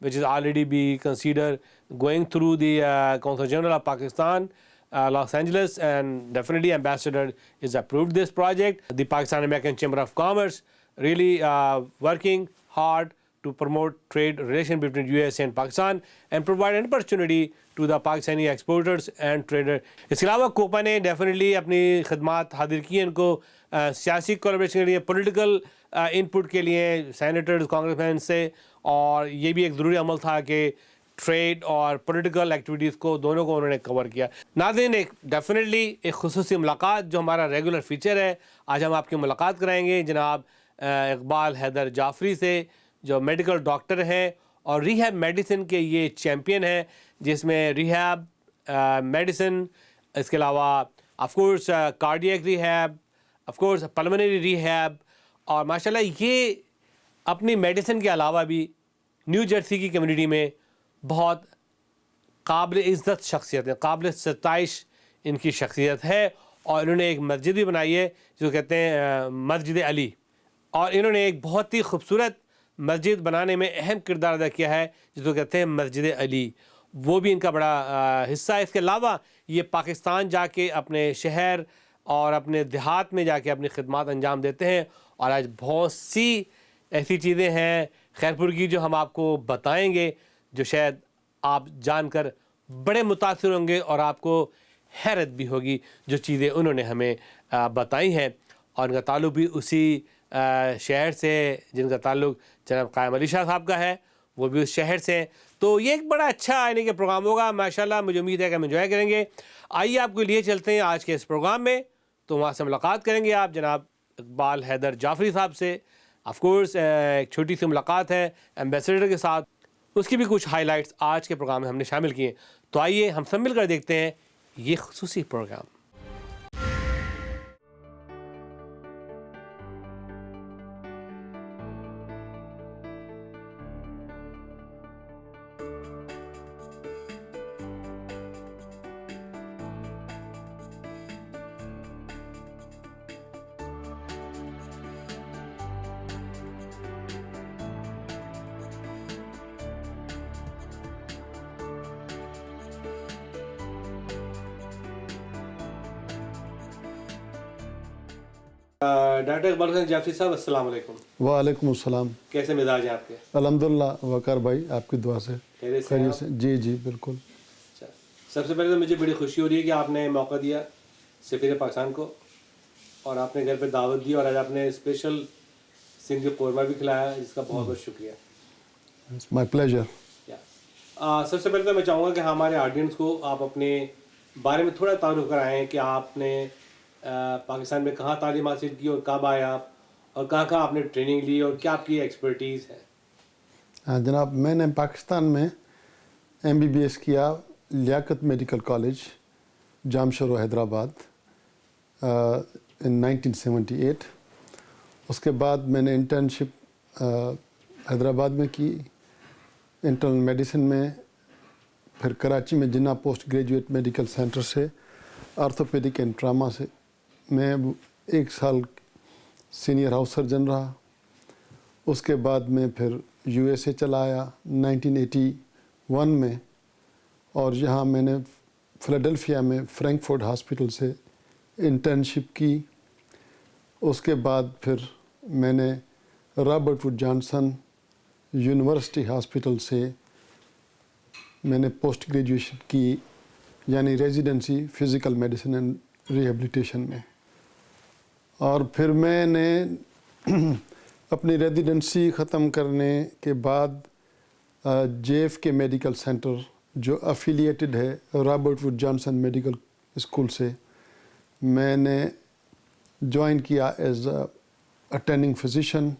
which is already be considered going through the Consul General of Pakistan, Los Angeles, and definitely Ambassador is approved this project. The Pakistan American Chamber of Commerce really working hard to promote trade relation between USA and Pakistan and provide an opportunity to the Pakistani exporters and traders. اس کے علاوہ کوپا نے definitely اپنی خدمات حاضر کی ہیں ان کو سیاسی کولیبریشن کے لیے، پولیٹیکل ان پٹ کے لیے سینیٹرز، کانگریس مین سے، اور یہ بھی ایک ضروری عمل تھا کہ ٹریڈ اور پولیٹیکل ایکٹیویٹیز کو دونوں کو انہوں نے کور کیا. ناظرین، ایک ڈیفینیٹلی ایک خصوصی ملاقات جو ہمارا ریگولر فیچر ہے، آج ہم آپ کی ملاقات کرائیں گے جناب اقبال حیدر جعفری سے، جو میڈیکل ڈاکٹر ہیں اور ریہیب میڈیسن کے یہ چیمپئن ہیں، جس میں ریہیب میڈیسن، اس کے علاوہ of course cardiac rehab, of course pulmonary rehab, اور ماشاءاللہ یہ اپنی میڈیسن کے علاوہ بھی نیو جرسی کی کمیونٹی میں بہت قابل عزت شخصیت ہے، قابل ستائش ان کی شخصیت ہے. اور انہوں نے ایک مسجد بھی بنائی ہے جو کہتے ہیں مسجد علی، اور انہوں نے ایک بہت ہی خوبصورت مسجد بنانے میں اہم کردار ادا کیا ہے جس کو کہتے ہیں مسجد علی، وہ بھی ان کا بڑا حصہ ہے. اس کے علاوہ یہ پاکستان جا کے اپنے شہر اور اپنے دیہات میں جا کے اپنی خدمات انجام دیتے ہیں، اور آج بہت سی ایسی چیزیں ہیں خیرپور کی جو ہم آپ کو بتائیں گے، جو شاید آپ جان کر بڑے متاثر ہوں گے اور آپ کو حیرت بھی ہوگی جو چیزیں انہوں نے ہمیں بتائی ہیں. اور ان کا تعلق بھی اسی شہر سے جن کا تعلق جناب قائم علی شاہ صاحب کا ہے، وہ بھی اس شہر سے ہیں. تو یہ ایک بڑا اچھا آنے کا پروگرام ہوگا ماشاءاللہ، مجھے امید ہے کہ ہم انجوائے کریں گے. آئیے آپ کو لیے چلتے ہیں آج کے اس پروگرام میں، تو وہاں سے ملاقات کریں گے آپ جناب اقبال حیدر جعفری صاحب سے. آف کورس ایک چھوٹی سی ملاقات ہے ایمبیسڈر کے ساتھ، اس کی بھی کچھ ہائی لائٹس آج کے پروگرام میں ہم نے شامل کیے ہیں. تو آئیے ہم سب مل کر دیکھتے ہیں یہ خصوصی پروگرام. ڈاکٹر اقبال حسین جعفری صاحب، السلام علیکم. وعلیکم السلام. کیسے مزاج ہیں آپ کے؟ الحمدللہ وقار بھائی آپ کی دعا سے خیریت سے. جی جی بالکل. اچھا، سب سے پہلے تو مجھے بڑی خوشی ہو رہی ہے کہ آپ نے موقع دیا سفیر پاکستان کو، اور آپ نے گھر پہ دعوت دی، اور آج آپ نے اسپیشل سندھی قورمہ بھی کھلایا، جس کا بہت بہت شکریہ. مائی پلیجر. سب سے پہلے تو میں چاہوں گا کہ ہمارے آڈینس کو آپ اپنے بارے میں تھوڑا تعارف کرائیں کہ آپ نے پاکستان میں کہاں تعلیم حاصل کی اور کب آئے آپ، اور کہاں کہاں آپ نے ٹریننگ لی اور کیا آپ کی ایکسپرٹیز ہے. جناب میں نے پاکستان میں MBBS کیا Liaquat medical college Jamshoro Hyderabad in 1978. اس کے بعد میں نے انٹرنشپ حیدرآباد میں کی انٹرنل میڈیسن میں، پھر کراچی میں جناح پوسٹ گریجویٹ میڈیکل سینٹر سے آرتھوپیڈک اینڈ ٹراما سے میں 1 سال سینئر ہاؤس سرجن رہا. اس کے بعد میں پھر USA چلا آیا 1981 میں، اور یہاں میں نے فلاڈیلفیا میں فرینکفورٹ ہاسپٹل سے انٹرنشپ کی. اس کے بعد پھر میں نے Robert would Johnson university hospital سے میں نے پوسٹ گریجویشن کی، یعنی residency physical medicine and rehabilitation میں. اور پھر میں نے اپنی ریزیڈنسی ختم کرنے کے بعد JFK میڈیکل سینٹر جو افیلیٹڈ ہے Robert would Johnson medical school سے، میں نے جوائن کیا ایز اٹینڈنگ فزیشین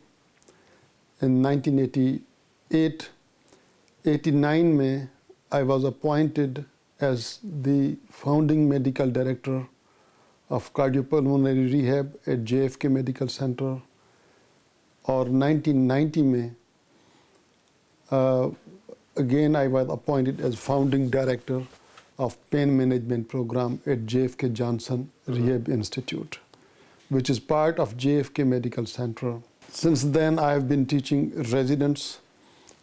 in 1988. 89 میں I was appointed as the founding medical director of cardiopulmonary rehab at JFK Medical Center. اور 1990 میں again I was appointed as founding director of pain management program at JFK Johnson Rehab Institute, which is part of JFK Medical Center. Since then, I have been teaching residents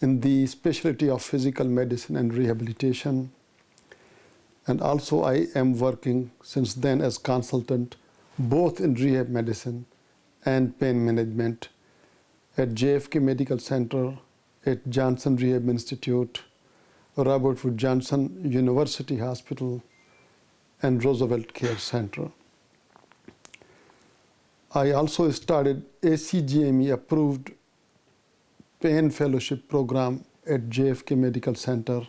in the specialty of physical medicine and rehabilitation. And also I am working since then as consultant both in rehab medicine and pain management at JFK Medical Center at Johnson Rehab Institute, Robert Wood Johnson University Hospital, and Roosevelt Care Center. I also started ACGME approved pain fellowship program at JFK Medical Center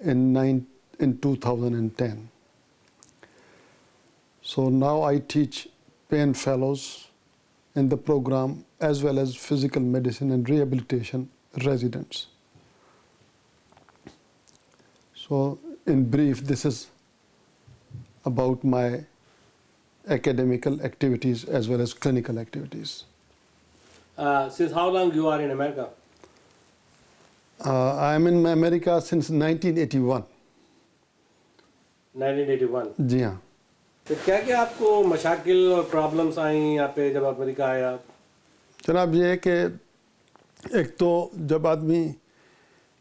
in 2010. So now I teach pain fellows in the program as well as physical medicine and rehabilitation residents. So in brief, this is about my academical activities as well as clinical activities. Since how long you are in America? I am in America since 1981. 1981. جی ہاں. تو کیا کیا آپ کو مشاکل اور problems آئیں یہاں پہ جب امریکہ آیا آپ؟ جناب یہ ہے کہ ایک تو جب آدمی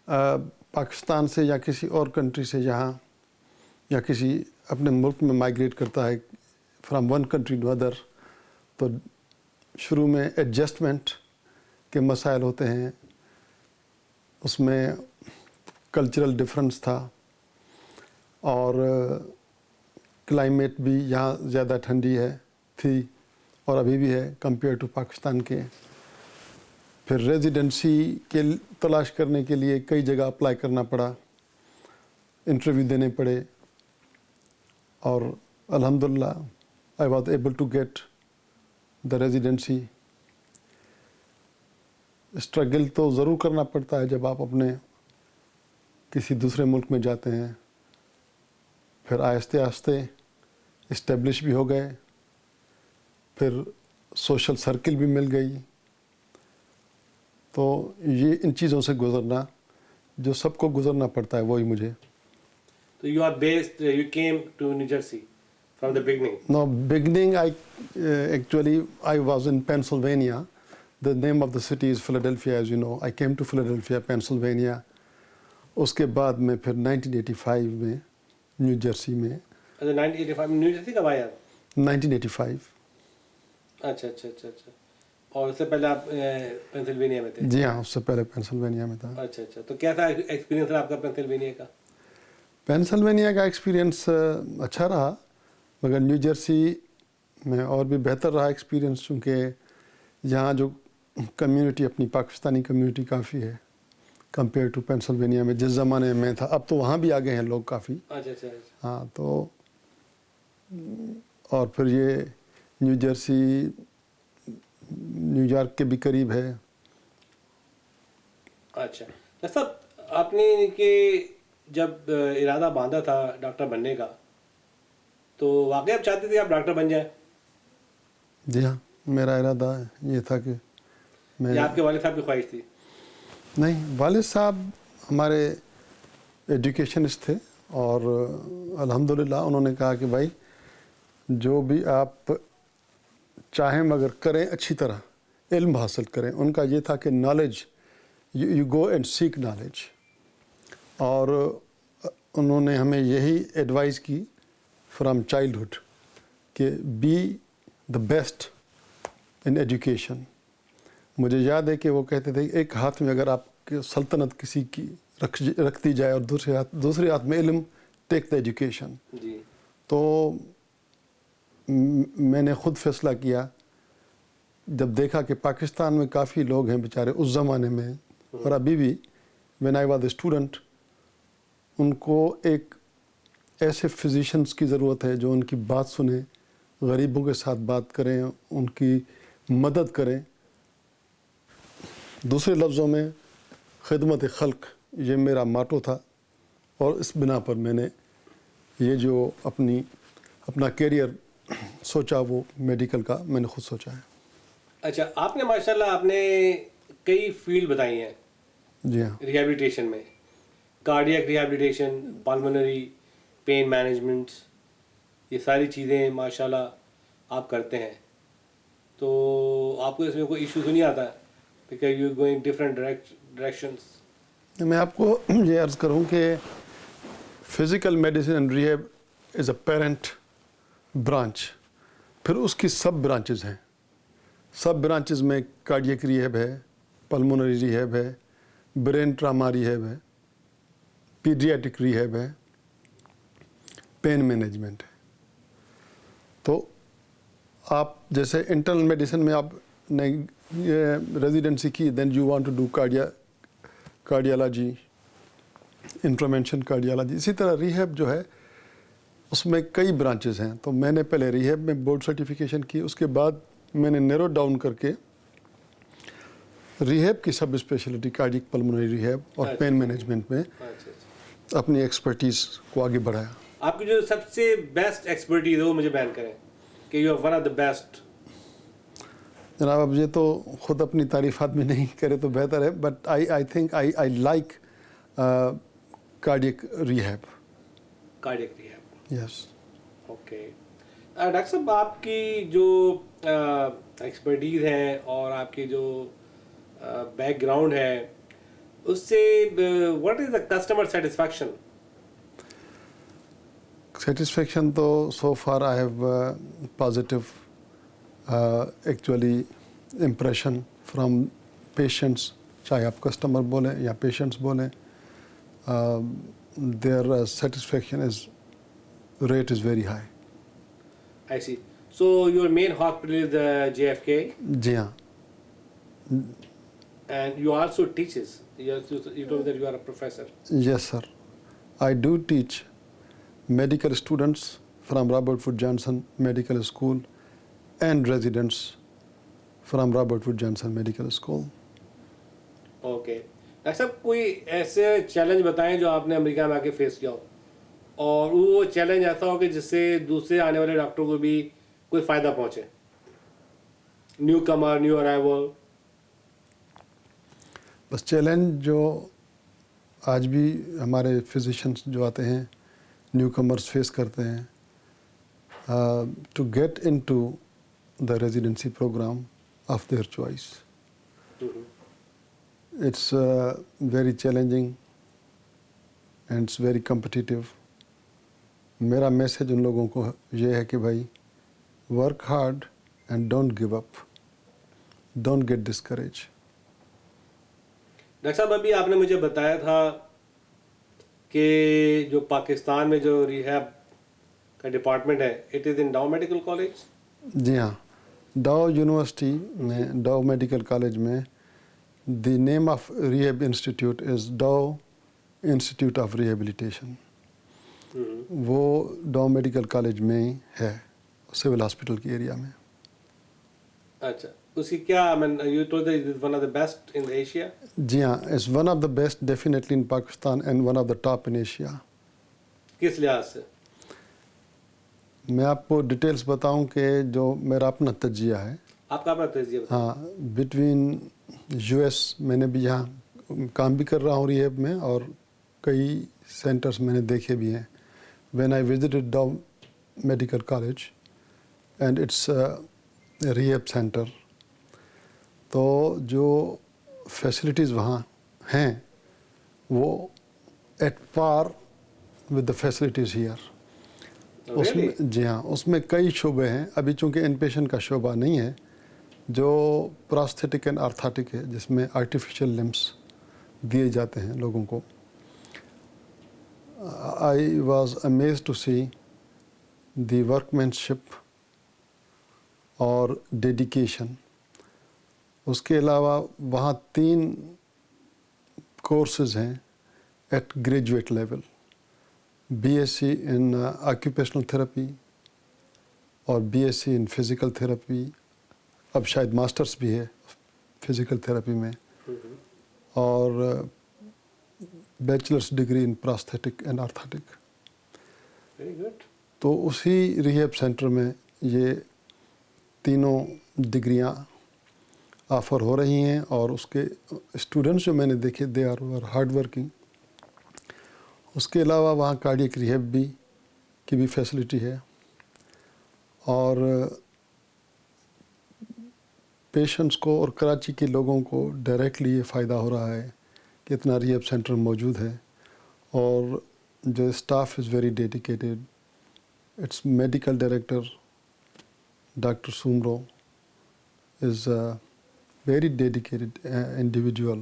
پاکستان سے یا کسی اور کنٹری سے یہاں یا کسی اپنے ملک میں مائیگریٹ کرتا ہے from one country to other, تو شروع میں ایڈجسٹمنٹ کے مسائل ہوتے ہیں. اس میں کلچرل ڈفرینس تھا اور کلائمیٹ بھی یہاں زیادہ ٹھنڈی تھی اور ابھی بھی ہے کمپیئر ٹو پاکستان کے. پھر ریزیڈنسی کے تلاش کرنے کے لیے کئی جگہ اپلائی کرنا پڑا، انٹرویو دینے پڑے، اور الحمدللہ I was able to get the residency. Struggle تو ضرور کرنا پڑتا ہے جب آپ اپنے کسی دوسرے ملک میں جاتے ہیں. پھر آہستہ آہستہ اسٹیبلش بھی ہو گئے، پھر سوشل سرکل بھی مل گئی. تو یہ ان چیزوں سے گزرنا جو سب کو گزرنا پڑتا ہے وہی مجھے. تو you are based, you came to New Jersey from the beginning? No, beginning I was in Pennsylvania. The name of the city is Philadelphia, as you know. I came to Philadelphia, Pennsylvania. اس کے بعد میں پھر 1985 میں new Jersey میں. اچھا 1985 میں new Jersey کب آیا؟ 1985. اچھا اچھا اچھا اچھا. اور اس سے پہلے آپ پینسلوینیا میں تھے؟ جی ہاں، اس سے پہلے پینسلوینیا میں تھا. اچھا اچھا. تو کیسا ایکسپیرینس رہا آپ کا پینسلوینیا کا؟ پینسلوینیا کا ایکسپیرینس اچھا رہا، مگر نیو جرسی میں اور بھی بہتر رہا ایکسپیرینس، چونکہ یہاں جو کمیونٹی اپنی پاکستانی کمیونٹی کافی ہے کمپیئر ٹو پینسلوینیا میں جس زمانے میں تھا. اب تو وہاں بھی آگے ہیں لوگ کافی. اچھا اچھا. ہاں تو اور پھر یہ نیو جرسی نیو یارک کے بھی قریب ہے. اچھا صاحب، آپ نے کہ جب ارادہ باندھا تھا ڈاکٹر بننے کا تو واقعی آپ چاہتے تھے آپ ڈاکٹر بن جائیں؟ جی ہاں، میرا ارادہ یہ تھا کہ میں. آپ کے والد صاحب کی خواہش تھی؟ نہیں، والد صاحب ہمارے ایجوکیشنسٹ تھے اور الحمدللہ انہوں نے کہا کہ بھائی جو بھی آپ چاہیں مگر کریں اچھی طرح، علم حاصل کریں. ان کا یہ تھا کہ knowledge, you go and seek knowledge. اور انہوں نے ہمیں یہی ایڈوائز کی فرام چائلڈہڈ کہ be the best in education. مجھے یاد ہے کہ وہ کہتے تھے ایک ہاتھ میں اگر آپ کی سلطنت کسی کی رکھ دی جائے اور دوسرے ہاتھ میں علم، ٹیک دا ایجوکیشن. جی. تو میں نے خود فیصلہ کیا جب دیکھا کہ پاکستان میں کافی لوگ ہیں بیچارے اس زمانے میں اور ابھی بھی، when I was a student, ان کو ایک ایسے فزیشنس کی ضرورت ہے جو ان کی بات سنیں، غریبوں کے ساتھ بات کریں، ان کی مدد کریں. دوسرے لفظوں میں خدمت خلق، یہ میرا ماٹو تھا اور اس بنا پر میں نے یہ جو اپنا کیریئر سوچا وہ میڈیکل کا میں نے خود سوچا ہے. اچھا، آپ نے ماشاءاللہ آپ نے کئی فیلڈ بتائی ہیں. جی ہاں. ریہیبلیٹیشن میں کارڈیاک ریہیبلیٹیشن، پالمونری پین مینجمنٹ، یہ ساری چیزیں ماشاءاللہ آپ کرتے ہیں. تو آپ کو اس میں کوئی ایشو تو نہیں آتا because you going different directions? میں آپ کو یہ عرض کروں کہ physical medicine and rehab is a parent branch. پھر اس کی سب برانچز ہیں. سب برانچز میں کارڈیک ریہیب ہے، پلمونری ریہیب ہے، برین ٹراما ریہیب ہے, پیڈیاٹرک ریہیب ہے, پین مینجمنٹ ہے. تو آپ جیسے انٹرنل میڈیسن میں آپ نے ریزیڈنسی کی, then you want to do cardiology, intervention cardiology. اسی طرح ریہیب جو ہے اس میں کئی برانچز ہیں. تو میں نے پہلے ریہیب میں بورڈ سرٹیفکیشن کی, اس کے بعد میں نے نیرو ڈاؤن کر کے ریہیب کی سب اسپیشلٹی کارڈیک پلمونری ریہیب اور پین مینجمنٹ میں اپنی ایکسپرٹیز کو آگے بڑھایا. آپ کی جو سب سے بیسٹ ایکسپرٹیز ہے وہ مجھے بیان کریں کہ you are one of the best. جناب اب یہ تو خود اپنی تعریفات میں نہیں کرے تو بہتر ہے, but I think I like cardiac rehab. Cardiac rehab, yes. Okay. Doctor صاحب آپ کی جو ایکسپرٹیز ہے اور آپ کی جو بیک گراؤنڈ ہے اس سے what is the customer satisfaction? Satisfaction تو so far I have positive actually impression from patients, چاہے آپ کسٹمر بولیں یا پیشنٹس بولیں, their satisfaction rate is very high. I see. So your main hospital is JFK, جی ہاں. and you also teaches. You told me that you are a professor. Yes, sir. I do teach medical students from Robert Wood Johnson Medical School and residents from Robert Wood Johnson Medical School. Okay. Doctor صاحب کوئی ایسے challenge بتائیں جو آپ نے امریکہ میں آ کے face کیا ہو, اور وہ چیلنج ایسا ہو کہ جس سے دوسرے آنے والے ڈاکٹروں کو بھی کوئی فائدہ پہنچے, نیو کمر, نیو ارائیول. بس چیلنج جو آج بھی ہمارے فزیشنس جو آتے ہیں نیو کمرس فیس کرتے ہیں, to get into the residency program of their choice. It's very challenging and it's very competitive. میرا میسیج ان لوگوں کو یہ ہے کہ بھائی work hard and don't give up, don't get discourage. Doctor صاحب ابھی آپ نے مجھے بتایا تھا کہ جو پاکستان میں جو ریہیب کا ڈپارٹمنٹ ہے it is in Dow medical college. جی ہاں, ڈاؤ یونیورسٹی میں, ڈاؤ میڈیکل کالج میں the name of rehab institute is Dow institute of rehabilitation. وہ ڈاؤ میڈیکل کالج میں ہی ہے, سول ہاسپٹل کی ایریا میں. اچھا, اس کی کیا you told that it is one of the best in Asia. جی ہاں, it's one of the best definitely in Pakistan and one of the top in Asia. کس لحاظ سے؟ میں آپ کو ڈیٹیلس بتاؤں کہ جو میرا اپنا تجزیہ ہے. آپ کا اپنا تجزیہ بتائیں. ہاں, بٹوین یو ایس میں نے بھی یہاں کام بھی کر رہا ہوں ریہیب میں, اور کئی سینٹرز میں نے دیکھے بھی ہیں. When I visited Dow medical college and its rehab center, تو جو فیسلٹیز وہاں ہیں وہ at par with the facilities here. اس میں جی ہاں, اس میں کئی شعبے ہیں. ابھی چونکہ ان پیشنٹ کا شعبہ نہیں ہے, جو پراستھیٹک اینڈ آرتھاٹک ہے, جس میں آرٹیفیشل لمبس دیے جاتے ہیں لوگوں کو. I was amazed to see the workmanship اور ڈیڈیکیشن. اس کے علاوہ وہاں 3 کورسز ہیں at graduate level, B S C in occupational therapy اور B S C in physical therapy. اب شاید ماسٹرس بھی ہے فزیکل تھراپی میں, اور bachelors degree in prosthetic and orthotic. Very good. تو اسی ریہیب سینٹر میں یہ تینوں ڈگریاں آفر ہو رہی ہیں, اور اس کے اسٹوڈنٹس جو میں نے دیکھے دے آر ہارڈ ورکنگ. اس کے علاوہ وہاں کارڈیک ریہیب کی بھی فیسلٹی ہے, اور پیشنٹس کو اور کراچی کے لوگوں کو ڈائریکٹلی یہ فائدہ ہو رہا ہے کہ اتنا ریہیب سینٹر موجود ہے, اور جو staff is very dedicated. It's medical director doctor Soomro is a very dedicated individual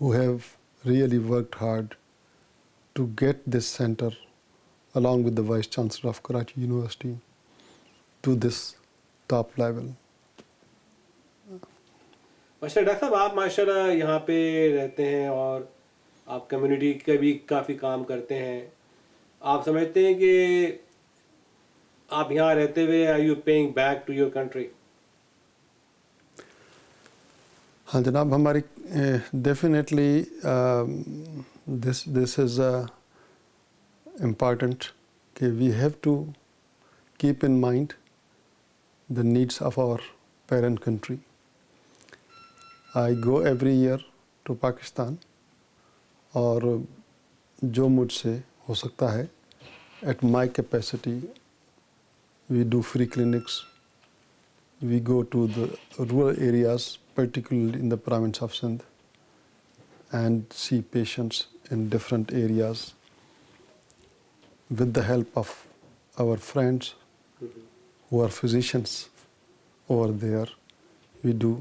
who have really worked hard to get this center, along with the Vice Chancellor of Karachi University, to this top level. ماشاء اللہ doctor صاحب آپ ماشاء اللہ یہاں پہ رہتے ہیں اور آپ کمیونٹی کا بھی کافی کام کرتے ہیں. آپ سمجھتے ہیں کہ آپ یہاں رہتے ہوئے are you paying back to your country? ہاں جناب، ہماری ڈیفینیٹلی دس از امپارٹنٹ کہ we have to keep in mind the needs of our parent country. I go every year to Pakistan, اور جو مجھ سے ہو سکتا ہے at my capacity we do free clinics. We go to the rural areas, particularly in the province of Sindh, and see patients in different areas with the help of our friends who are physicians over there. We do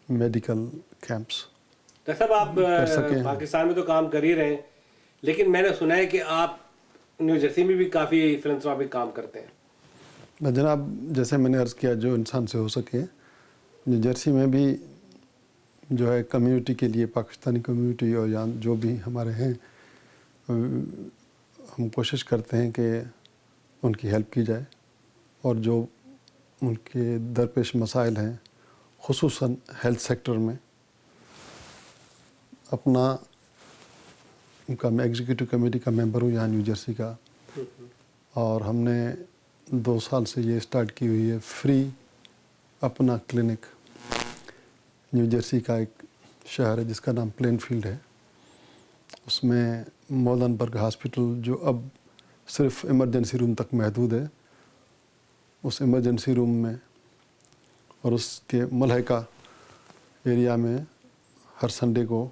medical camps. Doctor صاحب آپ پاکستان میں تو کام کر ہی رہے ہیں، لیکن میں نے سنا ہے کہ آپ نیو جرسی میں بھی کافی فلنتھراپک کام کرتے ہیں. جناب، جیسے میں نے عرض کیا، جو انسان سے ہو سکے نیو جرسی میں بھی جو ہے کمیونٹی کے لیے، پاکستانی کمیونٹی اور یہاں جو بھی ہمارے ہیں، ہم کوشش کرتے ہیں کہ ان کی ہیلپ کی جائے، اور جو ان کے درپیش مسائل ہیں خصوصاً ہیلتھ سیکٹر میں. اپنا ان کا میں ایگزیکٹو کمیٹی کا ممبر ہوں یہاں نیو جرسی کا، اور ہم نے 2 سال سے یہ اسٹارٹ کی ہوئی ہے فری اپنا کلینک. نیو جرسی کا ایک شہر ہے جس کا نام پلین فیلڈ ہے، اس میں مولن برگ ہاسپٹل، جو اب صرف ایمرجنسی روم تک محدود ہے، اس ایمرجنسی روم میں اور اس کے ملحقہ ایریا میں ہر سنڈے کو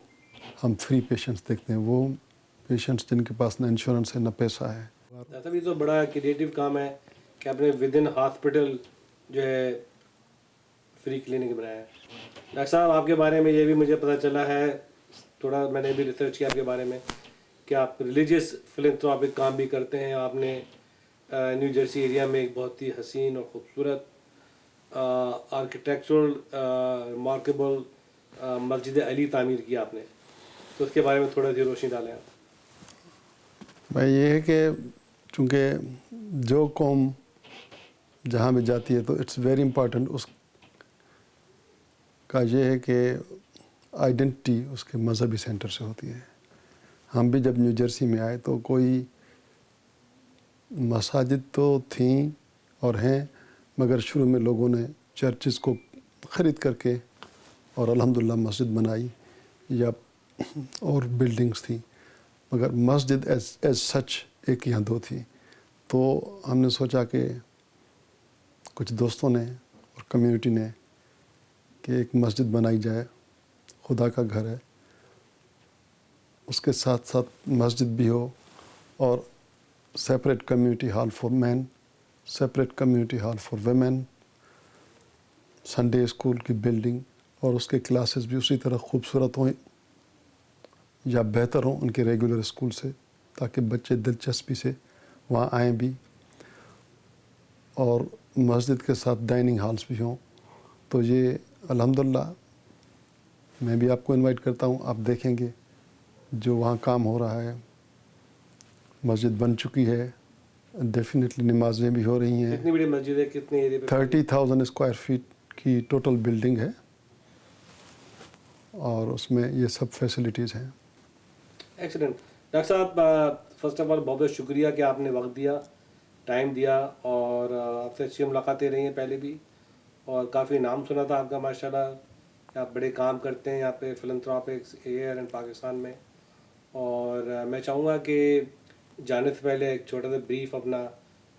ہم فری پیشنٹس دیکھتے ہیں. وہ پیشنٹس جن کے پاس نہ انشورنس ہے نہ پیسہ ہے. صاحب یہ تو بڑا کریٹیو کام ہے کہ آپ نے ود ان ہاسپٹل جو ہے فری کلینک بنایا ہے. ڈاکٹر صاحب آپ کے بارے میں یہ بھی مجھے پتہ چلا ہے، تھوڑا میں نے بھی ریسرچ کیا آپ کے بارے میں، کہ آپ ریلیجیس فلنتھراپک کام بھی کرتے ہیں. آپ نے نیو جرسی ایریا میں ایک بہت ہی حسین اور خوبصورت آرکیٹیکچرل ریمارکیبل مسجد علی تعمیر کی آپ نے، تو اس کے بارے میں تھوڑا سی روشنی ڈالیں آپ. بھائی یہ ہے کہ چونکہ جو قوم جہاں بھی جاتی ہے تو اٹس ویری امپورٹنٹ اس کا یہ ہے کہ آئیڈینٹی اس کے مذہبی سینٹر سے ہوتی ہے. ہم بھی جب نیو جرسی میں آئے تو کوئی مساجد تو تھیں اور ہیں، مگر شروع میں لوگوں نے چرچز کو خرید کر کے اور الحمدللہ مسجد بنائی، یا اور بلڈنگس تھیں، مگر مسجد ایز سچ ایک یا 2 تھی. تو ہم نے سوچا کہ کچھ دوستوں نے اور کمیونٹی نے کہ ایک مسجد بنائی جائے، خدا کا گھر ہے، اس کے ساتھ ساتھ مسجد بھی ہو، اور separate community hall for men, separate community hall for women, Sunday school کی بلڈنگ، اور اس کے کلاسز بھی اسی طرح خوبصورت ہوں یا بہتر ہوں ان کے ریگولر اسکول سے، تاکہ بچے دلچسپی سے وہاں آئیں بھی، اور مسجد کے ساتھ ڈائننگ ہالس بھی ہوں. تو یہ الحمدللہ میں بھی آپ کو انوائٹ کرتا ہوں، آپ دیکھیں گے جو وہاں کام ہو رہا ہے. مسجد بن چکی ہے، ڈیفینیٹلی نمازیں بھی ہو رہی ہیں. کتنی بڑی مسجد ہے، کتنے ایریا پہ؟ 30,000 اسکوائر فیٹ کی ٹوٹل بلڈنگ ہے، اور اس میں یہ سب فیسلٹیز ہیں. ایکسیلنٹ. ڈاکٹر صاحب فرسٹ آف آل بہت بہت شکریہ کہ آپ نے وقت دیا، ٹائم دیا، اور آپ سے اچھی ملاقاتیں رہی ہیں پہلے بھی، اور کافی نام سنا تھا آپ کا ماشاءاللہ، کہ آپ بڑے کام کرتے ہیں یہاں پہ فلنتھراپکس ایئر اینڈ پاکستان میں. اور میں چاہوں گا کہ جانے سے پہلے ایک چھوٹا سا بریف اپنا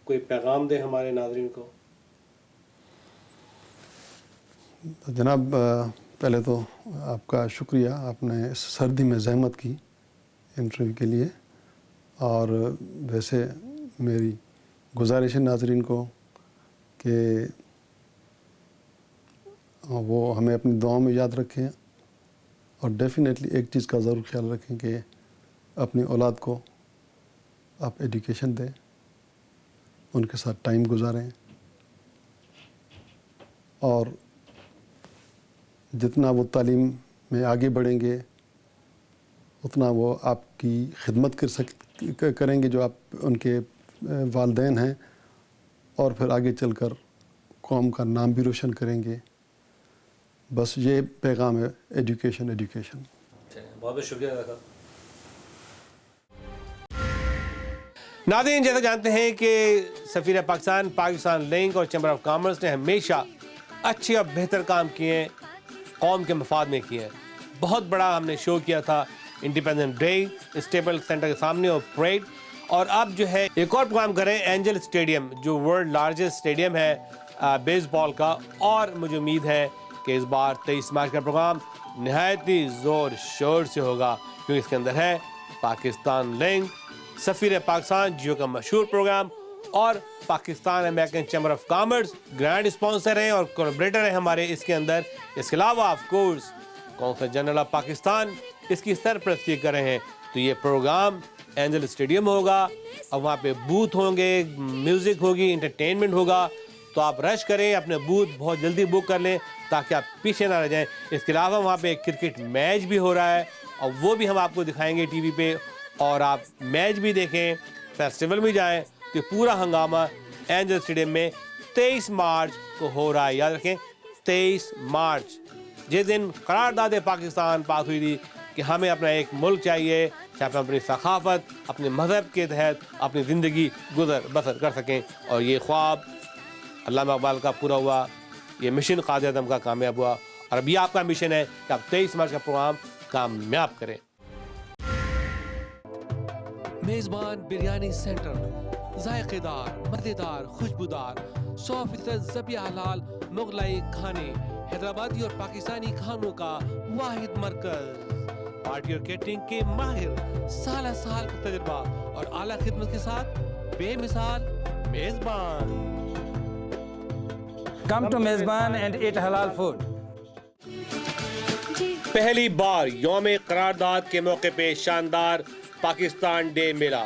کوئی پیغام دیں ہمارے ناظرین کو. جناب پہلے تو آپ کا شکریہ، آپ نے اس سردی میں زحمت کی انٹرویو کے لیے. اور ویسے میری گزارش ہے ناظرین کو کہ وہ ہمیں اپنی دعاؤں میں یاد رکھیں، اور ڈیفینیٹلی ایک چیز کا ضرور خیال رکھیں کہ اپنی اولاد کو آپ ایجوکیشن دیں، ان کے ساتھ ٹائم گزاریں، اور جتنا وہ تعلیم میں آگے بڑھیں گے اتنا وہ آپ کی خدمت کریں گے جو آپ ان کے والدین ہیں، اور پھر آگے چل کر قوم کا نام بھی روشن کریں گے. بس یہ پیغام ہے، ایجوکیشن ایجوکیشن. بہت بہت شکریہ. ناظرین، جیسا جانتے ہیں کہ سفیر پاکستان، پاکستان لنک اور چیمبر آف کامرس نے ہمیشہ اچھے اور بہتر کام کیے ہیں، قوم کے مفاد میں کیے ہیں. بہت بڑا ہم نے شو کیا تھا انڈیپینڈنس ڈے اسٹیپل سینٹر کے سامنے اور پریڈ، اور اب جو ہے ایک اور پروگرام کریں اینجل اسٹیڈیم جو ورلڈ لارجسٹ اسٹیڈیم ہے بیس بال کا. اور مجھے امید ہے کہ اس بار 23 مارچ کا پروگرام نہایت ہی زور شور سے ہوگا، کیونکہ اس کے اندر ہے پاکستان لنک، سفیر پاکستان جیو کا مشہور پروگرام، اور Pakistan American chamber of commerce grand sponsor ہیں اور کولابریٹر ہیں ہمارے اس کے اندر. اس کے علاوہ آف کورس قونصل جنرل آف پاکستان اس کی سرپرستی کر رہے ہیں. تو یہ پروگرام اینجل اسٹیڈیم ہوگا اور وہاں پہ بوتھ ہوں گے، میوزک ہوگی، انٹرٹینمنٹ ہوگا. تو آپ رش کریں، اپنے بوتھ بہت جلدی بک کر لیں تاکہ آپ پیچھے نہ رہ جائیں. اس کے علاوہ وہاں پہ ایک کرکٹ میچ بھی ہو رہا ہے اور وہ بھی ہم آپ کو دکھائیں گے ٹی وی پہ، اور آپ میچ بھی دیکھیں، فیسٹیول بھی جائیں. تو یہ پورا ہنگامہ اینجل اسٹیڈیم میں 23 مارچ کو ہو رہا ہے. یاد رکھیں 23 مارچ، جس دن قرارداد پاکستان پاس ہوئی تھی کہ ہمیں اپنا ایک ملک چاہیے جہاں پہ اپنی ثقافت، اپنے مذہب کے تحت اپنی زندگی گزر بسر کر سکیں. اور یہ خواب علامہ اقبال کا پورا ہوا، یہ مشن قائد اعظم کا کامیاب ہوا، اور اب یہ آپ کا مشن ہے کہ آپ 23 مارچ کا پروگرام کامیاب کریں. میزبان بریانی سینٹر، ذائقے دار، مزیدار، خوشبودار 100% ذبح حلال مغلائی کھانے، حیدرآبادی اور پاکستانی کھانوں کا واحد مرکز. پارٹی اور کیٹرنگ کے ماہر، سالہ سال کا تجربہ اور اعلیٰ خدمت کے ساتھ بے مثال میزبان. Come to Mezban and eat halal food. پہلی بار یوم قرارداد کے موقع پہ شاندار پاکستان ڈے میلہ.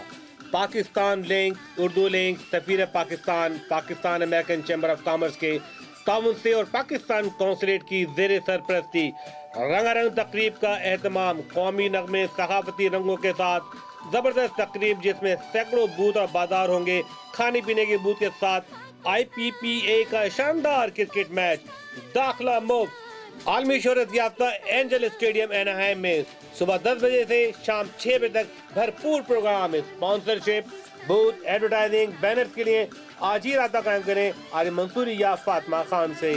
پاکستان لنک، اردو لنک، سفیر Pakistan, Pakistan American chamber of commerce کے تعاون سے اور پاکستان قونصلیٹ کی زیر سرپرستی رنگا رنگ تقریب کا اہتمام. قومی نغمے، ثقافتی رنگوں کے ساتھ زبردست تقریب جس میں سینکڑوں بوتھ اور بازار ہوں گے. کھانے پینے کے بوتھ کے ساتھ IPPA کا شاندار کرکٹ میچ، داخلہ مفت. عالمی شہرت یافتہ اینجل اسٹیڈیم ایناہائم میں صبح 10 بجے سے شام 6 بجے تک بھرپور program. Sponsorship, booth, advertising, banners کے لیے آج ہی رابطہ قائم کریں عالم منصوری یا فاطمہ خان سے.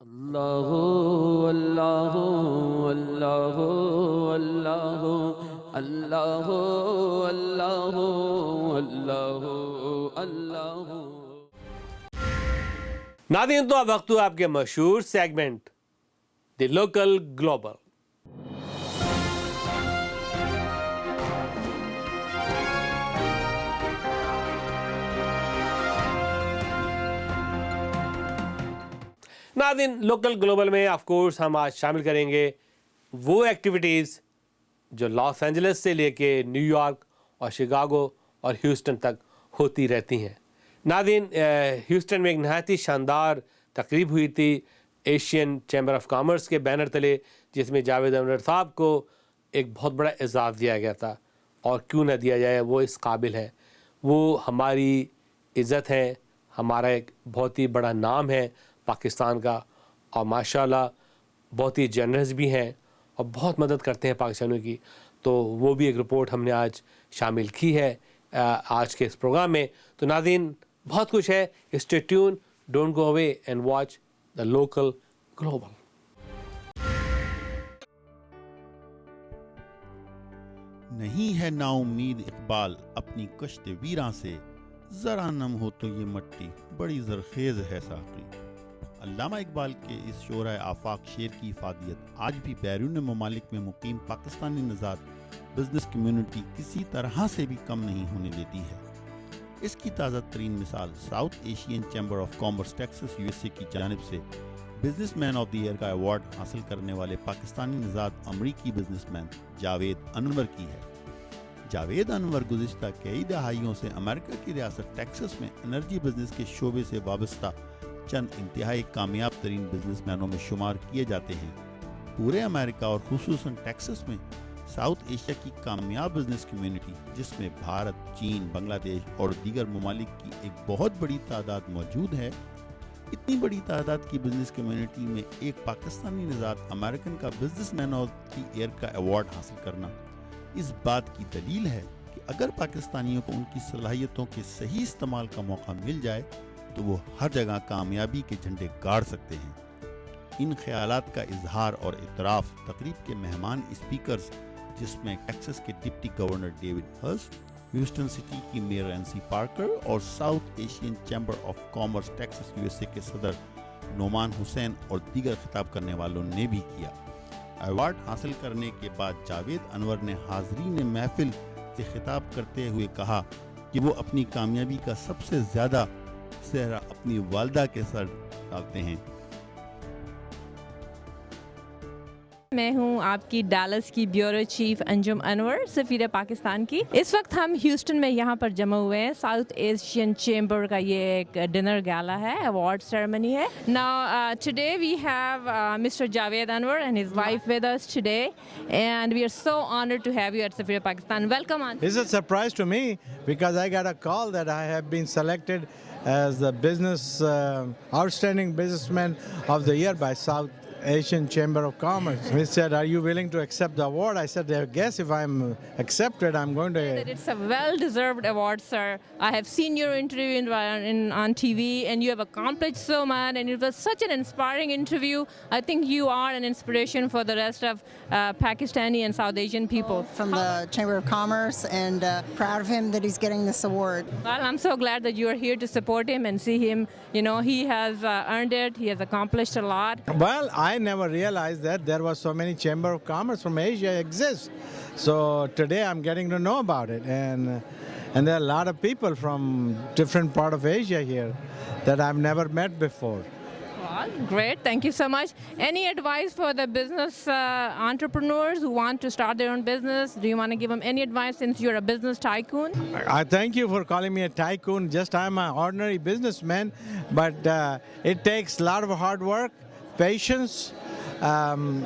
اللہ اللہ اللہ اللہ اللہ اللہ اللہ اللہ. ناظرین، تو اب وقت ہوا آپ کے مشہور سیگمنٹ دی لوکل گلوبل. ناظرین، لوکل گلوبل میں آف کورس ہم آج شامل کریں گے وہ ایکٹیویٹیز جو لاس اینجلس سے لے کے نیو یارک اور شکاگو اور ہیوسٹن تک ہوتی رہتی ہیں. ناظرین، ہیوسٹن میں ایک نہایت ہی شاندار تقریب ہوئی تھی ایشین چیمبر آف کامرس کے بینر تلے، جس میں جاوید انور صاحب کو ایک بہت بڑا اعزاز دیا گیا تھا. اور کیوں نہ دیا جائے، وہ اس قابل ہے، وہ ہماری عزت ہے، ہمارا ایک بہت ہی بڑا نام ہے پاکستان کا، اور ماشاءاللہ بہت ہی جنرس بھی ہیں اور بہت مدد کرتے ہیں پاکستانیوں کی. تو وہ بھی ایک رپورٹ ہم نے آج شامل کی ہے آج کے اس پروگرام میں. تو ناظرین، بہت کچھ ہے، stay tune, don't go away and watch the local global. نہیں ہے نا امید اقبال اپنی کشت ویراں سے، ذرا نم ہو تو یہ مٹی بڑی زرخیز ہے ساقی. علامہ اقبال کے اس شعرۂ آفاق شعر کی افادیت آج بھی بیرون ممالک میں مقیم پاکستانی نژاد بزنس کمیونٹی کسی طرح سے بھی کم نہیں ہونے دیتی ہے. اس کی تازہ ترین مثال South Asian chamber of commerce Texas USA کی جانب سے business man of the year کا ایوارڈ حاصل کرنے والے پاکستانی نژاد امریکی بزنس مین جاوید انور کی ہے۔ جاوید انور گزشتہ کئی دہائیوں سے امریکہ کی ریاست ٹیکساس میں انرجی بزنس کے شعبے سے وابستہ چند انتہائی کامیاب ترین بزنس مینوں میں شمار کیے جاتے ہیں۔ پورے امریکہ اور خصوصاً ٹیکساس میں ساؤتھ ایشیا کی کامیاب بزنس کمیونٹی، جس میں بھارت، چین، بنگلہ دیش اور دیگر ممالک کی ایک بہت بڑی تعداد موجود ہے، اتنی بڑی تعداد کی بزنس کمیونٹی میں ایک پاکستانی نژاد امریکن کا business man of the year کا ایوارڈ حاصل کرنا اس بات کی دلیل ہے کہ اگر پاکستانیوں کو ان کی صلاحیتوں کے صحیح استعمال کا موقع مل جائے تو وہ ہر جگہ کامیابی کے جھنڈے گاڑ سکتے ہیں۔ ان خیالات کا اظہار اور اعتراف تقریب کے مہمان اسپیکرز، جس میں ٹیکساس کے deputy governor David Hurst, Houston city کی میئر اینسی پارکر اور South Asian chamber of commerce Texas USA کے صدر نعمان حسین اور دیگر خطاب کرنے والوں نے بھی کیا۔ ایوارڈ حاصل کرنے کے بعد جاوید انور نے حاضرین محفل سے خطاب کرتے ہوئے کہا کہ وہ اپنی کامیابی کا سب سے زیادہ سہرا اپنی والدہ کے سر ڈالتے ہیں۔ میں ہوں آپ کی ڈالس کی بیورو چیف انجم انور، سفیر پاکستان کی۔ اس وقت ہم ہیوسٹن میں یہاں پر جمع ہوئے ہیں۔ ساؤتھ ایشین چیمبر کا یہ ایک ڈنر گالا ہے، ایوارڈ سیریمنی ہے۔ Now today we have Mr. Javed Anwar and his wife with us today, and we are so honored to have you at Safir Pakistan. Welcome on. It's a surprise to me because I got a call that I have been selected as the outstanding businessman of the year by South Asian Chamber of Commerce. He said, "Are you willing to accept the award?" I said, "I guess if I'm accepted, I'm going to." It's a well-deserved award, sir. I have seen your interview on TV, and you have accomplished so much, and it was such an inspiring interview. I think you are an inspiration for the rest of Pakistani and South Asian people. From the Chamber of Commerce, and proud of him that he's getting this award. Well, I'm so glad that you are here to support him and see him. You know, he has earned it. He has accomplished a lot. Well, I never realized that there was so many Chamber of Commerce from Asia exist. So today I'm getting to know about it, and there are a lot of people from different part of Asia here that I've never met before. Well, great. Thank you so much. Any advice for the business entrepreneurs who want to start their own business? Do you want to give them any advice since you're a business tycoon? I thank you for calling me a tycoon. Just I'm an ordinary businessman, but it takes a lot of hard work, patience, and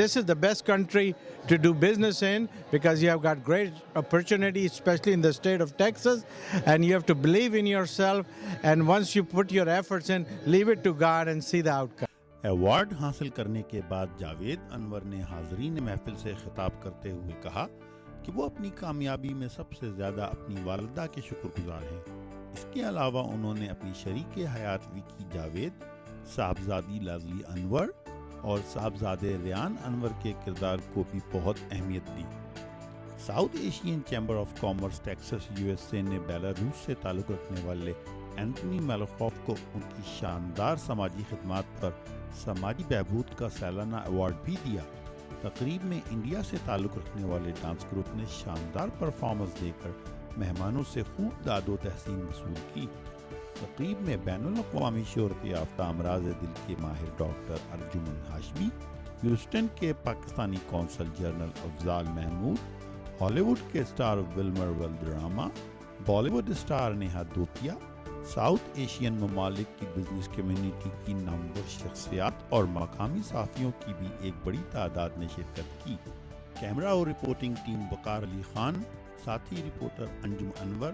this is the best country to do business in because you have got great opportunity, especially in the state of Texas, and you have to believe in yourself, and once you put your efforts in, leave it to God and see the outcome. Award حاصل کرنے کے بعد جاوید انور نے حاضرین محفل سے خطاب کرتے ہوئے کہا کہ وہ اپنی کامیابی میں سب سے زیادہ اپنی والدہ کے شکر گزار ہیں۔ اس کے علاوہ انہوں نے اپنی شریک حیات وکی جاوید، صاحبزادی لازلی انور اور صاحبزادے ریان انور کے کردار کو بھی بہت اہمیت دی۔ South Asian chamber of commerce Texas USA نے بیلاروس سے تعلق رکھنے والے اینتھنی میلوخوف کو ان کی شاندار سماجی خدمات پر سماجی بہبود کا سالانہ ایوارڈ بھی دیا۔ تقریب میں انڈیا سے تعلق رکھنے والے ڈانس گروپ نے شاندار پرفارمنس دے کر مہمانوں سے خوب داد و تحسین وصول کی۔ تقریب میں بین الاقوامی شہرت یافتہ امراض دل کے ماہر ڈاکٹر ارجمن ہاشمی، ہیوسٹن کے پاکستانی قونصل general Afzal Mahmood, Hollywood کے star Wilmer Valderrama, Bollywood star Neha Dhupia, South Asian ممالک کی بزنس کمیونٹی کی نامور شخصیات اور مقامی صحافیوں کی بھی ایک بڑی تعداد نے شرکت کی۔ کیمرہ اور رپورٹنگ ٹیم وقار علی خان، ساتھی رپورٹر انجم انور،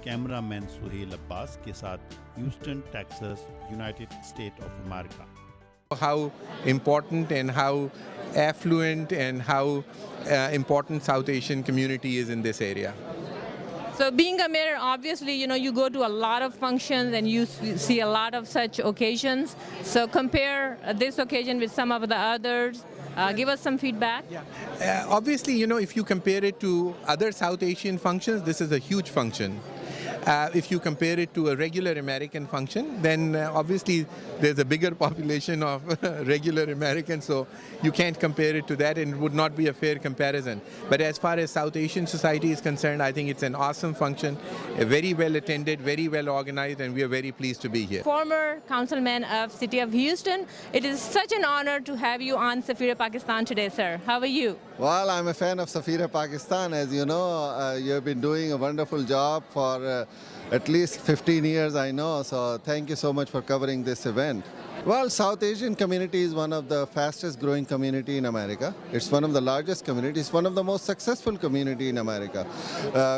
کیمرہ مین سہیل عباس کے ساتھ Houston Texas, United state of America. How important and how affluent and how important South Asian community is in this area. So being a mayor, obviously, you go to a lot of functions and you see a lot of such occasions. So compare this occasion with some of the others. Give us some feedback. Obviously, if you compare it to other South Asian functions, this is a huge function. If you compare it to a regular American function, then obviously there's a bigger population of regular Americans, so you can't compare it to that, and it would not be a fair comparison. But as far as South Asian society is concerned, I think it's an awesome function, very well attended, very well organized, and we are very pleased to be here. Former councilman of City of Houston, it is such an honor to have you on Safir-e-Pakistan today, sir. How are you? Well, I'm a fan of Safir-e-Pakistan. As you know, you have been doing a wonderful job for at least 15 years, I know. So thank you so much for covering this event. Well, South Asian community is one of the fastest growing community in America. It's one of the largest communities, one of the most successful community in America.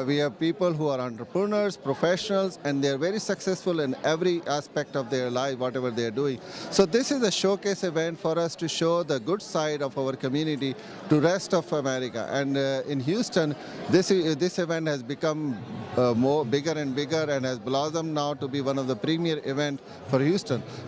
We have people who are entrepreneurs, professionals, and they're very successful in every aspect of their life, whatever they're doing. So this is a showcase event for us to show the good side of our community to rest of America. And in Houston, this event has become more bigger and bigger and has blossomed now to be one of the premier event for Houston.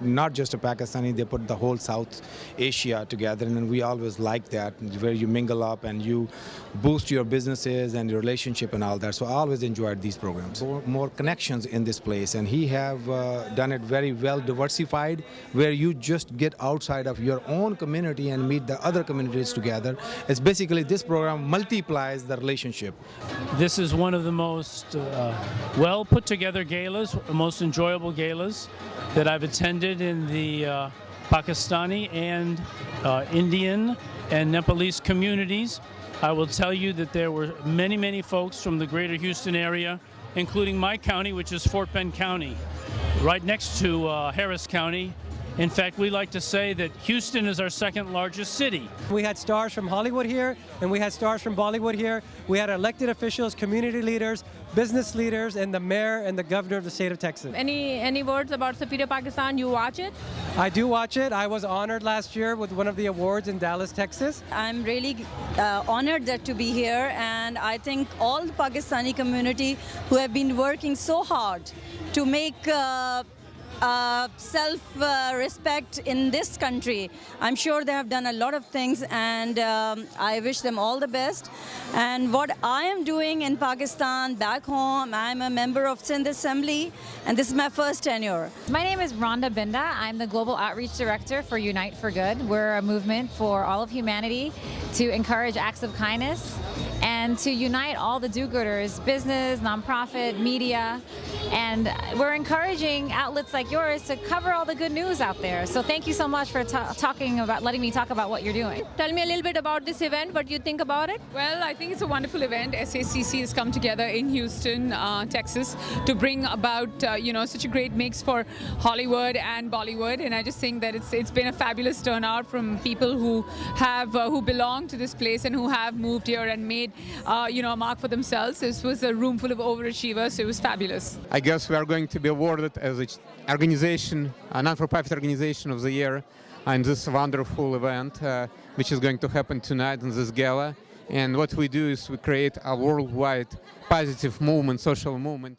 not just a Pakistani, they put the whole South Asia together, and we always like that, where you mingle up and you boost your businesses and your relationship and all that. So I always enjoyed these programs. More connections in this place, and he have done it very well diversified, where you just get outside of your own community and meet the other communities together. It's basically this program multiplies the relationship. This is one of the most well put together galas, most enjoyable galas that I've attended in the Pakistani and Indian and Nepalese communities. I will tell you that there were many folks from the greater Houston area, including my county, which is Fort Bend County, right next to Harris County. In fact, we like to say that Houston is our second largest city. We had stars from Hollywood here, and we had stars from Bollywood here. We had elected officials, community leaders, business leaders, and the mayor and the governor of the state of Texas. Any words about Safir-e-Pakistan? You watch it? I do watch it. I was honored last year with one of the awards in Dallas, Texas. I'm really honored that to be here, and I think all the Pakistani community who have been working so hard to make self-respect in this country. I'm sure they have done a lot of things, and I wish them all the best. And what I am doing in Pakistan, back home, I'm a member of Sindh Assembly, and this is my first tenure. My name is Rhonda Binda. I'm the Global Outreach Director for Unite for Good. We're a movement for all of humanity to encourage acts of kindness and to unite all the do-gooders, business, nonprofit, media, and we're encouraging outlets like yours to cover all the good news out there. So thank you so much for letting me talk about what you're doing. Tell me a little bit about this event, what you think about it? Well, I think it's a wonderful event. SACC has come together in Houston, Texas, to bring about such a great mix for Hollywood and Bollywood, and I just think that it's been a fabulous turnout from people who belong to this place and who have moved here and made a mark for themselves. This was a room full of overachievers, so it was fabulous. I guess we are going to be awarded as a non-for-profit organization of the year in this wonderful event, which is going to happen tonight in this gala. And what we do is we create a worldwide positive movement, social movement.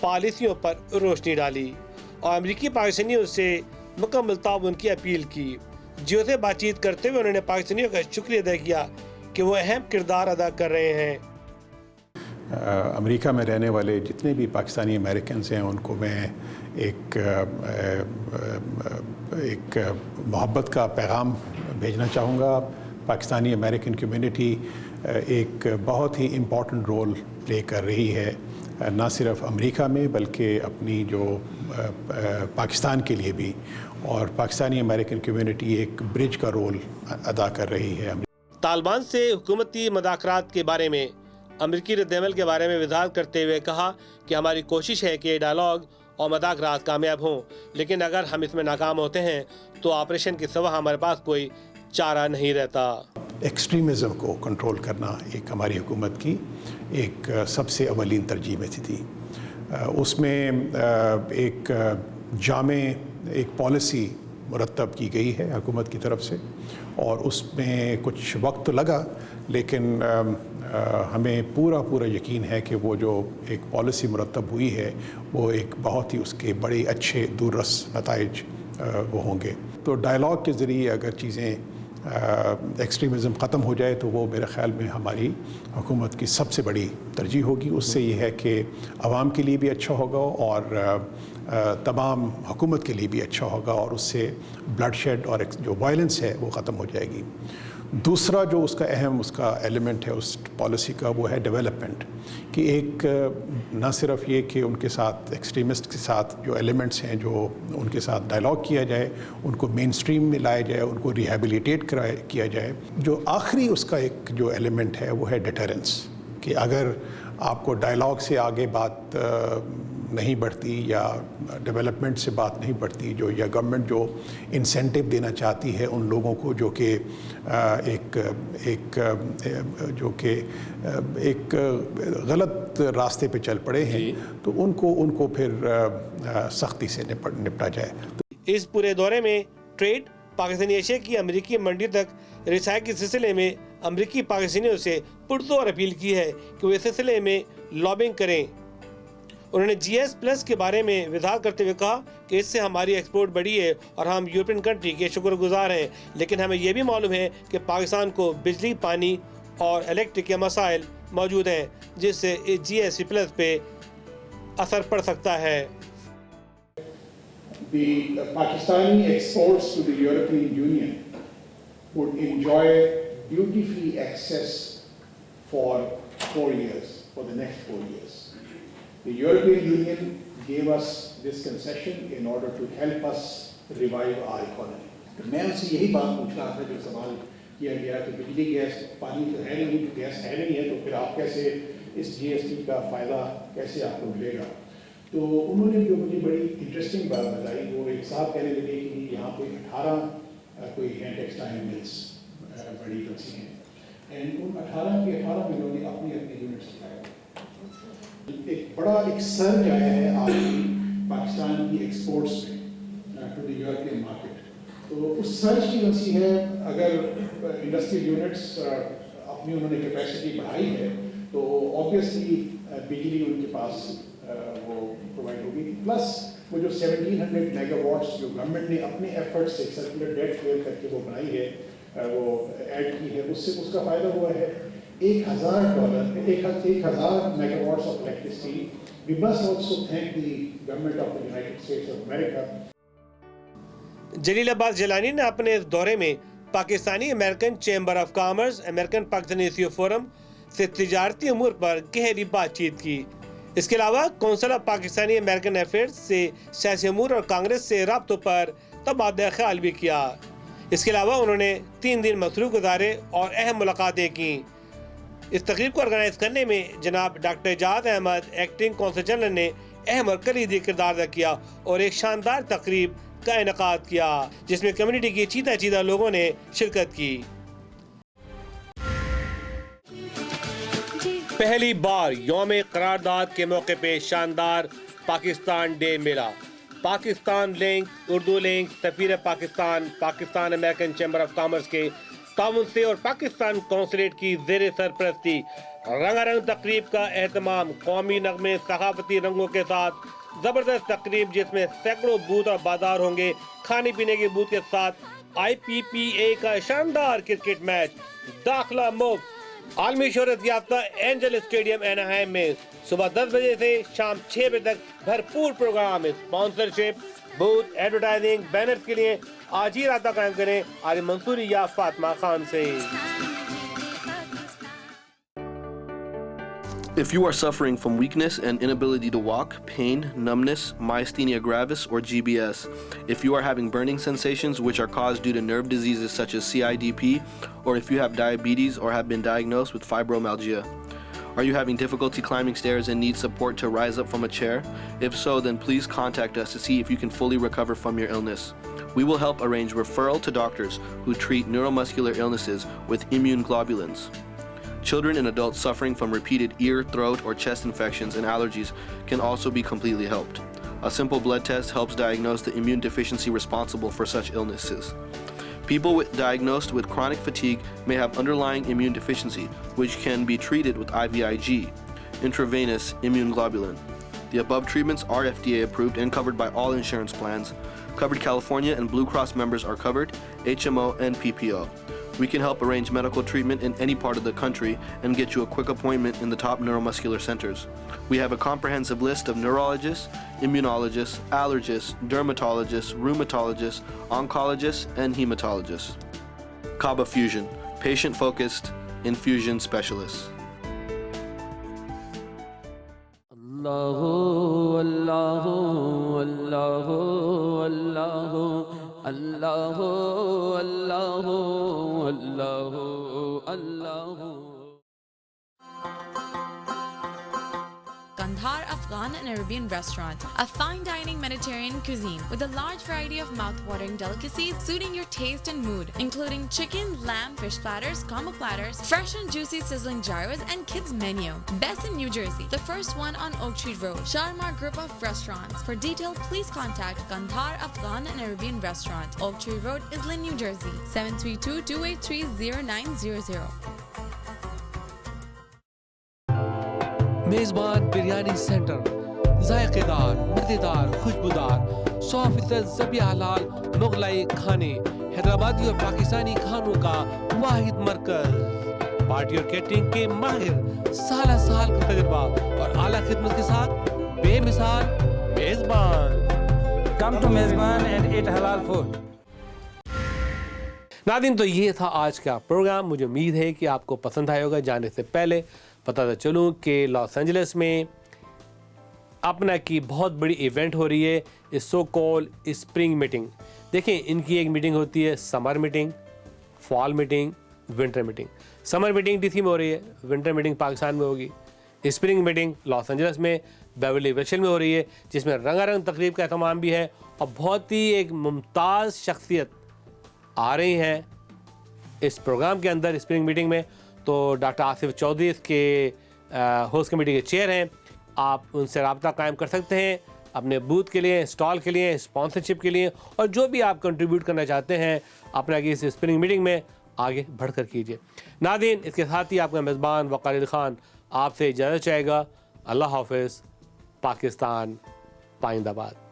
پالیسیوں پر روشنی ڈالی اور امریکی پاکستانیوں سے مکمل تعاون کی اپیل کی. جیو سے بات چیت کرتے ہوئے انہوں نے پاکستانیوں کا شکریہ ادا کیا کہ وہ اہم کردار ادا کر رہے ہیں. امریکہ میں رہنے والے جتنے بھی پاکستانی امریکنز ہیں ان کو میں ایک محبت کا پیغام بھیجنا چاہوں گا. پاکستانی امریکن کمیونٹی ایک بہت ہی امپورٹنٹ رول پلے کر رہی ہے نہ صرف امریکہ میں بلکہ اپنی جو پاکستان کے لیے بھی, اور پاکستانی امریکن کمیونٹی ایک برج کا رول ادا کر رہی ہے. طالبان سے حکومتی مذاکرات کے بارے میں امریکی رد عمل کے بارے میں وضاحت کرتے ہوئے کہا کہ ہماری کوشش ہے کہ ڈائلاگ اور مذاکرات کامیاب ہوں, لیکن اگر ہم اس میں ناکام ہوتے ہیں تو آپریشن کے سوا ہمارے پاس کوئی چارہ نہیں رہتا. ایکسٹریمزم کو کنٹرول کرنا ایک ہماری حکومت کی ایک سب سے اولین ترجیح میں تھی. اس میں ایک جامع ایک پالیسی مرتب کی گئی ہے حکومت کی طرف سے, اور اس میں کچھ وقت تو لگا لیکن ہمیں پورا یقین ہے کہ وہ جو ایک پالیسی مرتب ہوئی ہے وہ ایک بہت ہی اس کے بڑے اچھے دوررس نتائج وہ ہوں گے. تو ڈائلاگ کے ذریعے اگر چیزیں ایکسٹریمزم ختم ہو جائے تو وہ میرے خیال میں ہماری حکومت کی سب سے بڑی ترجیح ہوگی. اس سے یہ ہے کہ عوام کے لیے بھی اچھا ہوگا اور تمام حکومت کے لیے بھی اچھا ہوگا, اور اس سے بلڈ شیڈ اور جو وائلنس ہے وہ ختم ہو جائے گی. دوسرا جو اس کا اہم اس کا ایلیمنٹ ہے اس پالیسی کا وہ ہے ڈیولپمنٹ, کہ ایک نہ صرف یہ کہ ان کے ساتھ ایکسٹریمسٹ کے ساتھ جو ایلیمنٹس ہیں جو ان کے ساتھ ڈائلاگ کیا جائے, ان کو مین اسٹریم میں لایا جائے, ان کو ریہیبلیٹیٹ کیا جائے. جو آخری اس کا ایک جو ایلیمنٹ ہے وہ ہے ڈیٹرنس, کہ اگر آپ کو ڈائلاگ سے آگے بات نہیں بڑھتی یا ڈیولپمنٹ سے بات نہیں بڑھتی, جو یا گورنمنٹ جو انسینٹیو دینا چاہتی ہے ان لوگوں کو جو کہ ایک غلط راستے پہ چل پڑے ہیں, تو ان کو پھر سختی سے نپٹا جائے. اس پورے دورے میں ٹریڈ پاکستانی اشیاء کی امریکی منڈی تک رسائی کے سلسلے میں امریکی پاکستانیوں سے پرزور اپیل کی ہے کہ وہ اس سلسلے میں لابنگ کریں. انہوں نے جی ایس پلس کے بارے میں وضاحت کرتے ہوئے کہا کہ اس سے ہماری ایکسپورٹ بڑھی ہے اور ہم یورپین کنٹری کے شکر گزار ہیں, لیکن ہمیں یہ بھی معلوم ہے کہ پاکستان کو بجلی, پانی اور الیکٹرک کے مسائل موجود ہیں جس سے جی ایس پلس پہ اثر پڑ سکتا ہے. The Pakistani exports to the European Union would enjoy duty-free access for 4 years, for the next 4 years. The European Union gave us this concession in order to help us revive our economy. میں ان سے یہی بات پوچھ رہا تھا جو سوال کیا گیا کہ بجلی گیس پانی تو ہے نہیں, تو گیس ہے نہیں ہے تو پھر آپ کیسے اس جی ایس ٹی کا فائدہ کیسے آپ کو ملے گا. تو انہوں نے جو مجھے بڑی انٹرسٹنگ بات بتائی, وہ ایک صاحب کہنے لگے کہ یہاں پہ 18 کوئی ہیں ٹیکسٹائل ملس بڑی کچھ ہیں, اینڈ ان 18 کے 18 ملوں نے اپنے یونٹس لگائے. ایک بڑا ایک سرج آیا ہے آپ کی پاکستان کی ایکسپورٹس میں ٹو دی یورپین مارکیٹ. تو اس سرج کی وجہ ہے اگر انڈسٹریل یونٹس اپنی انہوں نے کیپیسٹی بڑھائی ہے تو آبویسلی بجلی ان کے پاس وہ پرووائڈ ہوگی. پلس وہ جو 1700 میگا واٹس جو گورنمنٹ نے اپنے ایفرٹ سے سرکولر ڈیٹ کلیئر کر کے وہ بنائی ہے, وہ ایڈ کی ہے, اس سے اس کا فائدہ ہوا ہے $1,000 1,000 mega what's of electricity. We must also thank the government of the United States of America. جلیل عباس جیلانی نے اپنے اس دورے میں Pakistani American chamber of commerce, American Pakistani Asia forum سے تجارتی امور پر گہری بات چیت کی. اس کے علاوہ council of Pakistani American affairs سے سیاسی امور اور کانگریس سے رابطوں پر تبادلہ خیال بھی کیا. اس کے علاوہ انہوں نے 3 دن مصروف گزارے اور اہم ملاقاتیں کیں. اس تقریب کو آرگنائز کرنے میں جناب ڈاکٹر اعجاز احمد ایکٹنگ کونسل جنرل نے اہم اور کلیدی کردار ادا کیا اور ایک شاندار تقریب کا انعقاد کیا جس میں کمیونٹی کے چیدہ لوگوں نے شرکت کی. پہلی بار یوم قرارداد کے موقع پہ شاندار پاکستان ڈے میلہ. پاکستان لنک, اردو لنک, سفیر Pakistan, Pakistan American chamber of commerce کے تعاون سے اور پاکستان کونسلیٹ کی زیر سرپرستی رنگا رنگ تقریب کا اہتمام قومی نغمے ثقافتی رنگوں کے ساتھ زبردست تقریب جس میں سینکڑوں بوتھ اور بازار ہوں گے, کھانے پینے کے بوتھ کے ساتھ IPPA کا شاندار کرکٹ میچ, داخلہ مفت, عالمی شہرت یافتہ اینجل اسٹیڈیم ایناہائم میں صبح 10 بجے سے شام 6 بجے تک بھرپور program. Sponsorship, booth, advertising, banners کے لیے آج ہی رابطہ قائم کریں عالم منصوری یا فاطمہ خان سے. If you are suffering from weakness and inability to walk, pain, numbness, myasthenia gravis, or GBS, if you are having burning sensations which are caused due to nerve diseases such as CIDP, or if you have diabetes or have been diagnosed with fibromyalgia, are you having difficulty climbing stairs and need support to rise up from a chair? If so, then please contact us to see if you can fully recover from your illness. We will help arrange referral to doctors who treat neuromuscular illnesses with immune globulins. Children and adults suffering from repeated ear, throat, or chest infections and allergies can also be completely helped. A simple blood test helps diagnose the immune deficiency responsible for such illnesses. People diagnosed with chronic fatigue may have underlying immune deficiency, which can be treated with IVIG, intravenous immune globulin. The above treatments are FDA approved and covered by all insurance plans. Covered California and Blue Cross members are covered, HMO and PPO. We can help arrange medical treatment in any part of the country and get you a quick appointment in the top neuromuscular centers. We have a comprehensive list of neurologists, immunologists, allergists, dermatologists, rheumatologists, oncologists, and hematologists. Kaba Fusion, patient-focused infusion specialists. Allahu, Allahu, Allahu, Allahu. Allahu, Allahu, Allahu, Allahu. Kandahar Afghan and Arabian Restaurant, a fine dining Mediterranean cuisine with a large variety of mouth-watering delicacies suiting your taste and mood, including chicken, lamb, fish platters, combo platters, fresh and juicy sizzling gyros, and kids menu. Best in New Jersey, the first one on Oak Tree Road. Sharmar Group of Restaurants. For detail, please contact Kandahar Afghan and Arabian Restaurant, Oak Tree Road, Islin, New Jersey, 732-283-0900. میزبان biryani centre, ذائقے دار, مزیدار, خوشبودار, 100% ذبح حلال مغلائی کھانے, حیدرآبادی اور پاکستانی کھانوں کا واحد مرکز. پارٹی اور کیٹرنگ کے ماہر, سالہ سال کا تجربہ اور اعلیٰ خدمت کے ساتھ بے مثال میزبان. Come to میزبان and eat halal food. ناظرین, تو یہ تھا آج کا پروگرام. مجھے امید ہے کہ آپ کو پسند آئے ہوگا. جانے سے پہلے بتاتا چلوں کہ لاس اینجلس میں اپنا کی بہت بڑی ایونٹ ہو رہی ہے, اس سو کال اسپرنگ میٹنگ. دیکھیں, ان کی ایک میٹنگ ہوتی ہے سمر میٹنگ, فال میٹنگ, ونٹر میٹنگ. سمر میٹنگ DC میں ہو رہی ہے, ونٹر میٹنگ پاکستان میں ہوگی. اسپرنگ میٹنگ لاس اینجلس میں بیورلی ویلشل میں ہو رہی ہے, جس میں رنگا رنگ تقریب کا اہتمام بھی ہے اور بہت ہی ایک ممتاز شخصیت آ رہی ہیں اس پروگرام کے اندر اسپرنگ میٹنگ میں. تو ڈاکٹر آصف چودھری اس کے ہوسٹ کمیٹی کے چیئر ہیں. آپ ان سے رابطہ قائم کر سکتے ہیں اپنے بوتھ کے لیے, اسٹال کے لیے, اسپانسرشپ کے لیے, اور جو بھی آپ کنٹریبیوٹ کرنا چاہتے ہیں اپنا اس اسپرنگ میٹنگ میں آگے بڑھ کر کیجیے. ناظرین, اس کے ساتھ ہی آپ کا میزبان وقار علی خان آپ سے اجازت چاہے گا. اللہ حافظ. پاکستان پائندہ باد.